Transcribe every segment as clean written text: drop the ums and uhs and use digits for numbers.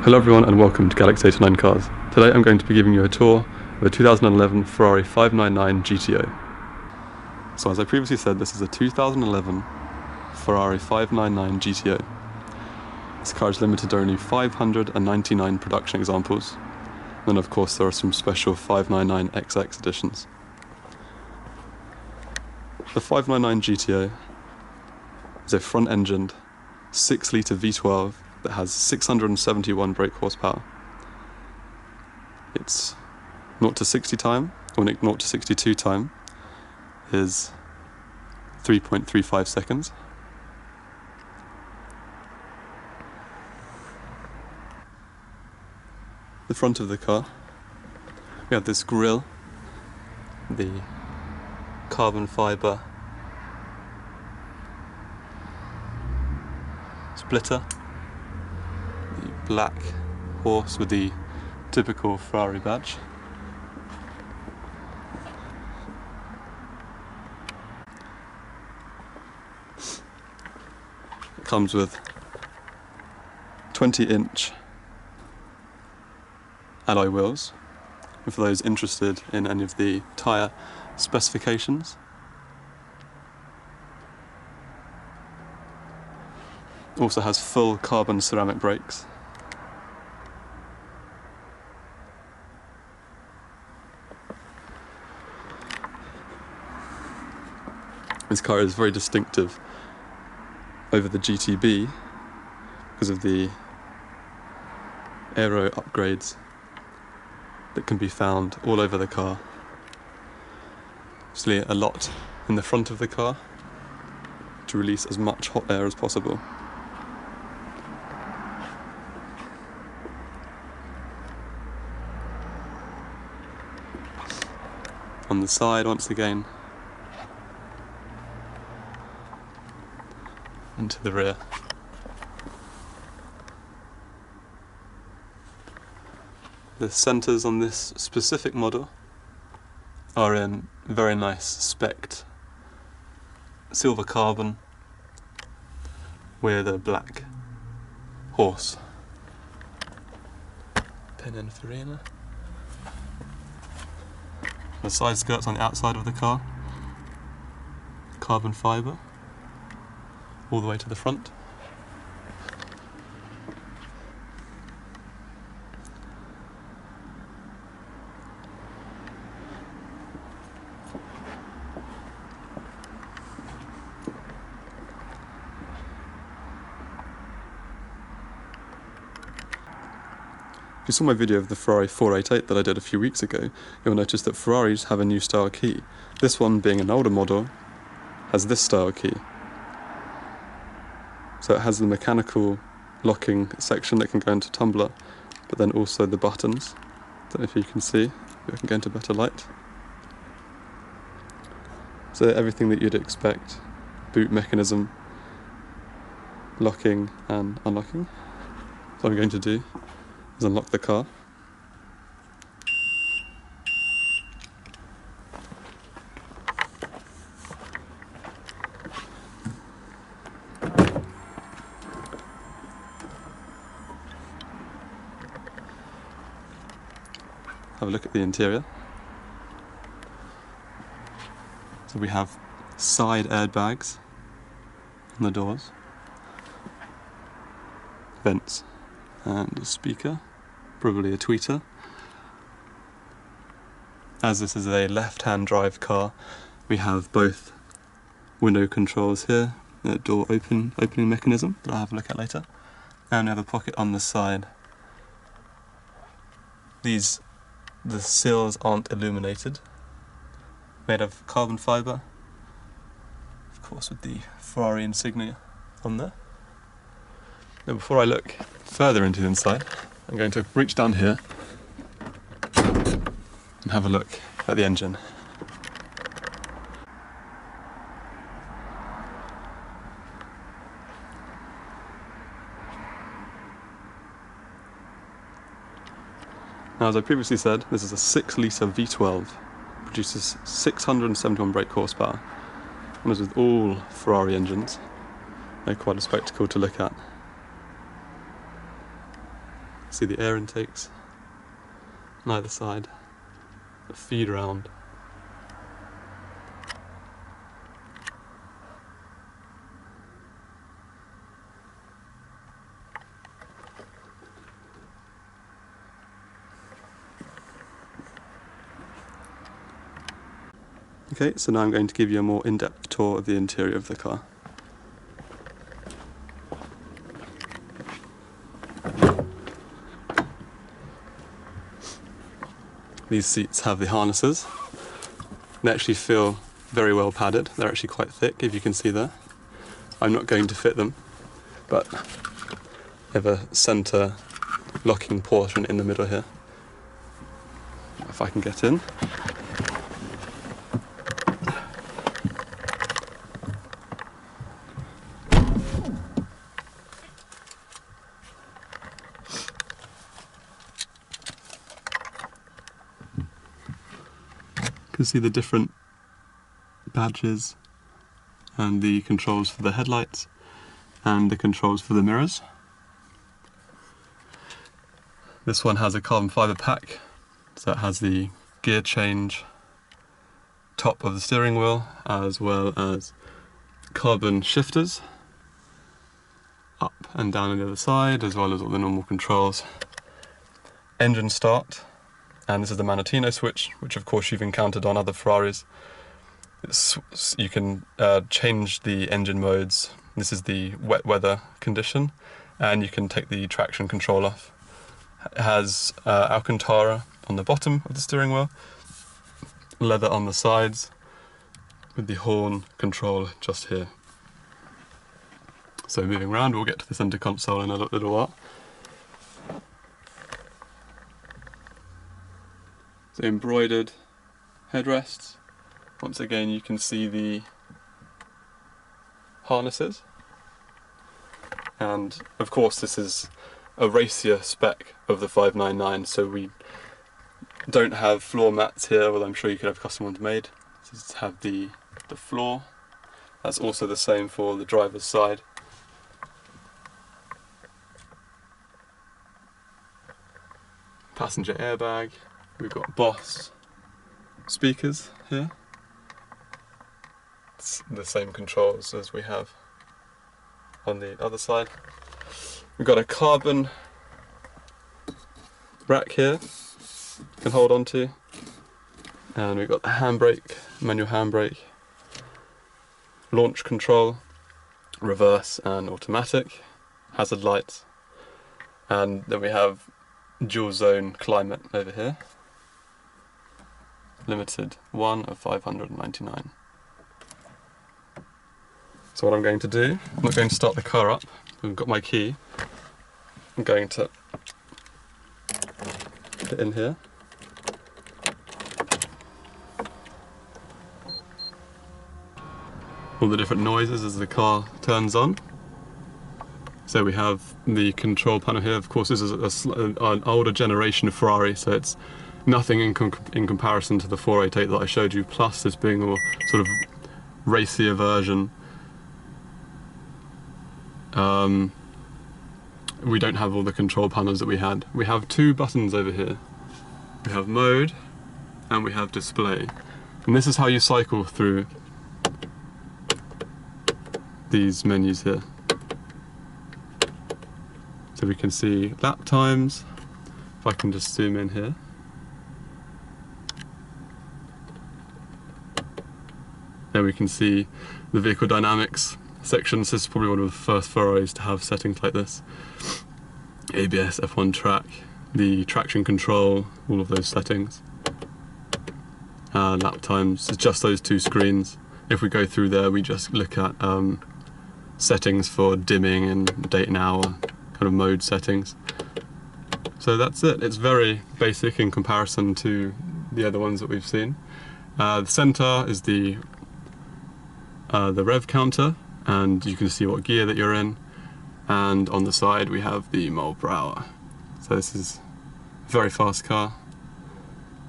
Hello everyone and welcome to Galaxy 89 Cars. Today I'm going to be giving you a tour of a 2011 Ferrari 599 GTO. So as I previously said, this is a 2011 Ferrari 599 GTO. This car is limited to only 599 production examples. And of course there are some special 599XX editions. The 599 GTO is a front-engined 6-litre V12 that has 671 brake horsepower. Its 0 to 60 time, or 0 to 62 time, is 3.35 seconds. The front of the car, we have this grille, the carbon fibre splitter, the black horse with the typical Ferrari badge. It comes with 20-inch alloy wheels, and for those interested in any of the tyre specifications. Also has full carbon ceramic brakes. This car is very distinctive over the GTB because of the aero upgrades that can be found all over the car. Obviously a lot in the front of the car to release as much hot air as possible. On the side, once again, and to the rear. The centres on this specific model are in very nice spec'd silver carbon with a black horse. Pininfarina. The side skirts on the outside of the car, carbon fibre, all the way to the front. If you saw my video of the Ferrari 488 that I did a few weeks ago, you'll notice that Ferraris have a new style key. This one, being an older model, has this style key. So it has the mechanical locking section that can go into tumbler, but then also the buttons. Don't know if you can see, if I can go into better light. So everything that you'd expect, boot mechanism, locking and unlocking. So what I'm going to do is unlock the car. Have a look at the interior. So we have side airbags on the doors, vents and a speaker, probably a tweeter. As this is a left-hand drive car, we have both window controls here, a door opening mechanism that I'll have a look at later, and we have a pocket on the side. The sills aren't illuminated, made of carbon fibre, of course with the Ferrari insignia on there. Now before I look further into the inside, I'm going to reach down here and have a look at the engine. Now, as I previously said, this is a 6-litre V12, produces 671 brake horsepower, and as with all Ferrari engines, they're quite a spectacle to look at. See the air intakes on either side that feed around. Okay, so now I'm going to give you a more in-depth tour of the interior of the car. These seats have the harnesses. They actually feel very well padded. They're actually quite thick, if you can see there. I'm not going to fit them, but they have a centre locking portion in the middle here. If I can get in. You can see the different badges and the controls for the headlights and the controls for the mirrors. This one has a carbon fibre pack, so it has the gear change top of the steering wheel as well as carbon shifters up and down on the other side, as well as all the normal controls. Engine start, and this is the Manettino switch, which of course you've encountered on other Ferraris. You can change the engine modes. This is the wet weather condition, and you can take the traction control off. It has Alcantara on the bottom of the steering wheel, leather on the sides, with the horn control just here. So moving around, we'll get to the centre console in a little while. So embroidered headrests. Once again, you can see the harnesses. And of course, this is a racier spec of the 599, so we don't have floor mats here, although I'm sure you could have custom ones made. Just have the floor. That's also the same for the driver's side. Passenger airbag. We've got Boss speakers here. It's the same controls as we have on the other side. We've got a carbon rack here you can hold on to, and we've got the handbrake, manual handbrake, launch control, reverse and automatic, hazard lights, and then we have dual zone climate over here. Limited 1 of 599. So what I'm going to do, I'm not going to start the car up, I've got my key, I'm going to put it in here. All the different noises as the car turns on. So we have the control panel here. Of course, this is an older generation of Ferrari, so it's nothing in comparison to the 488 that I showed you, plus this being a sort of racier version. We don't have all the control panels that we had. We have two buttons over here. We have mode and we have display. And this is how you cycle through these menus here. So we can see lap times. If I can just zoom in here. There we can see the vehicle dynamics sections. This is probably one of the first Ferraris to have settings like this. ABS, F1 track, the traction control, all of those settings. Lap times, it's just those two screens. If we go through there, we just look at settings for dimming and date and hour, kind of mode settings. So that's it. It's very basic in comparison to the other ones that we've seen. The center is the rev counter, and you can see what gear that you're in. And on the side we have the mile per hour. So this is a very fast car,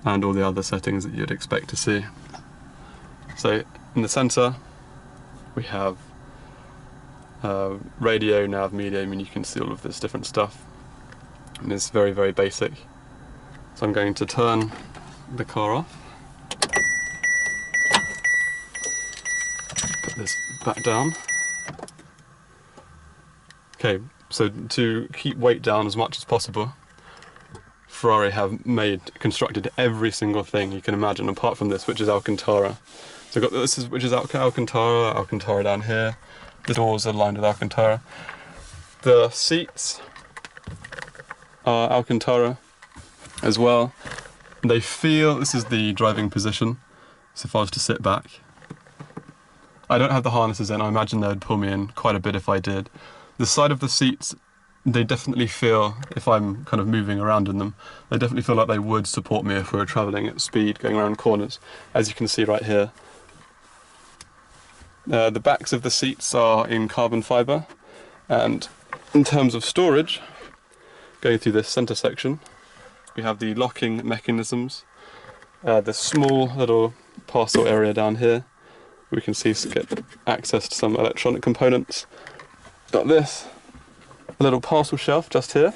and all the other settings that you'd expect to see. So in the center we have radio, nav, media. I mean, you can see all of this different stuff. and it's very, very basic. So I'm going to turn the car off, put this back down. Okay, so to keep weight down as much as possible, Ferrari have constructed every single thing you can imagine apart from this, which is Alcantara. So we've got this, which is Alcantara down here. The doors are lined with Alcantara. The seats are Alcantara as well. They feel, this is the driving position, so if I was to sit back. I don't have the harnesses in, I imagine they would pull me in quite a bit if I did. The side of the seats, they definitely feel, if I'm kind of moving around in them, they definitely feel like they would support me if we were travelling at speed, going around corners, as you can see right here. The backs of the seats are in carbon fibre, and in terms of storage, going through this centre section, we have the locking mechanisms, the small little parcel area down here. We can see to get access to some electronic components. Got this, a little parcel shelf just here,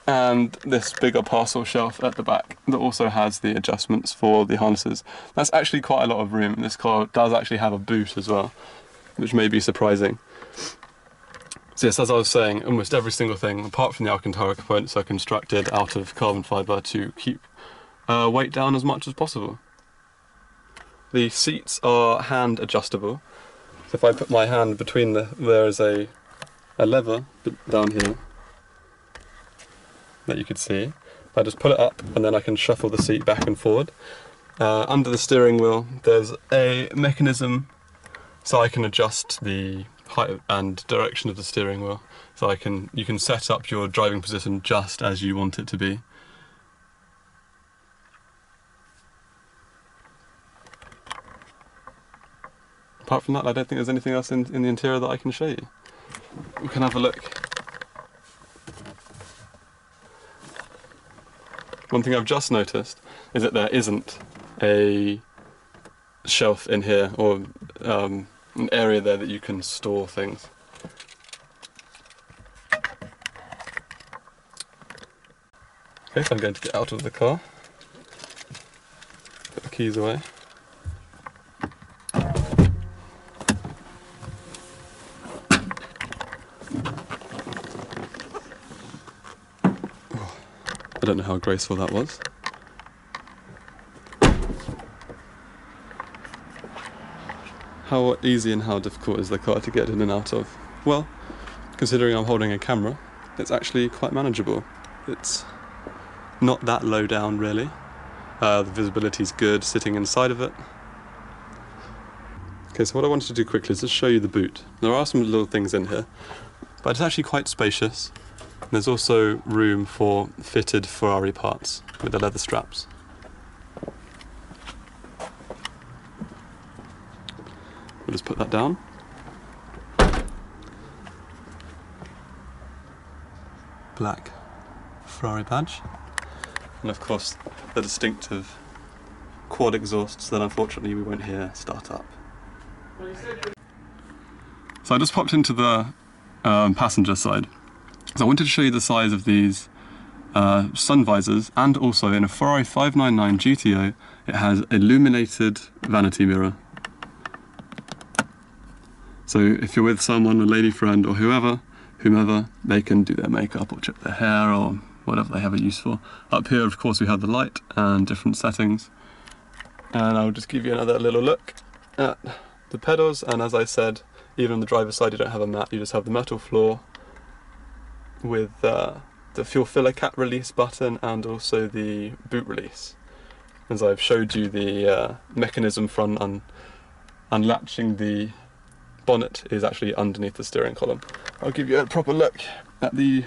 and this bigger parcel shelf at the back that also has the adjustments for the harnesses. That's actually quite a lot of room, and this car does actually have a boot as well, which may be surprising. So yes, as I was saying, almost every single thing, apart from the Alcantara components, are constructed out of carbon fibre to keep weight down as much as possible. The seats are hand adjustable. So if I put my hand between there is a lever down here that you could see. I just pull it up and then I can shuffle the seat back and forward. Under the steering wheel there's a mechanism so I can adjust the height and direction of the steering wheel. So you can set up your driving position just as you want it to be. Apart from that, I don't think there's anything else in the interior that I can show you. We can have a look. One thing I've just noticed is that there isn't a shelf in here, or an area there that you can store things. Okay, so I'm going to get out of the car, put the keys away. I don't know how graceful that was. How easy and how difficult is the car to get in and out of? Well, considering I'm holding a camera, it's actually quite manageable. It's not that low down really. The visibility is good sitting inside of it. Okay, so what I wanted to do quickly is just show you the boot. There are some little things in here, but it's actually quite spacious. There's also room for fitted Ferrari parts with the leather straps. We'll just put that down. Black Ferrari badge. And of course the distinctive quad exhausts that unfortunately we won't hear start up. So I just popped into the passenger side. So I wanted to show you the size of these sun visors, and also in a Ferrari 599 GTO it has illuminated vanity mirror. So if you're with someone, a lady friend or whomever, they can do their makeup or check their hair or whatever they have it used for. Up here of course we have the light and different settings, and I'll just give you another little look at the pedals. And as I said, even on the driver's side you don't have a mat, you just have the metal floor with the fuel filler cap release button and also the boot release. As I've showed you, the mechanism for unlatching the bonnet is actually underneath the steering column. I'll give you a proper look at the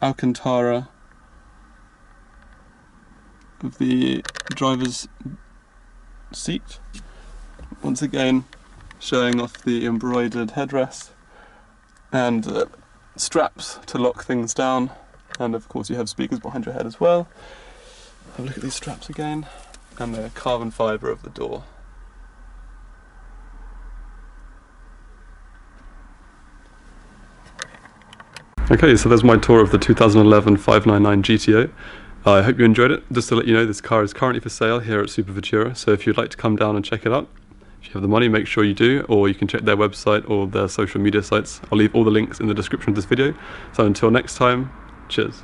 Alcantara of the driver's seat. Once again showing off the embroidered headrest and straps to lock things down, and of course you have speakers behind your head as well. Have a look at these straps again, and the carbon fibre of the door. Okay, so there's my tour of the 2011 599 GTO. I hope you enjoyed it. Just to let you know, this car is currently for sale here at Super Futura, so if you'd like to come down and check it out, if you have the money, make sure you do, or you can check their website or their social media sites. I'll leave all the links in the description of this video. So until next time, cheers.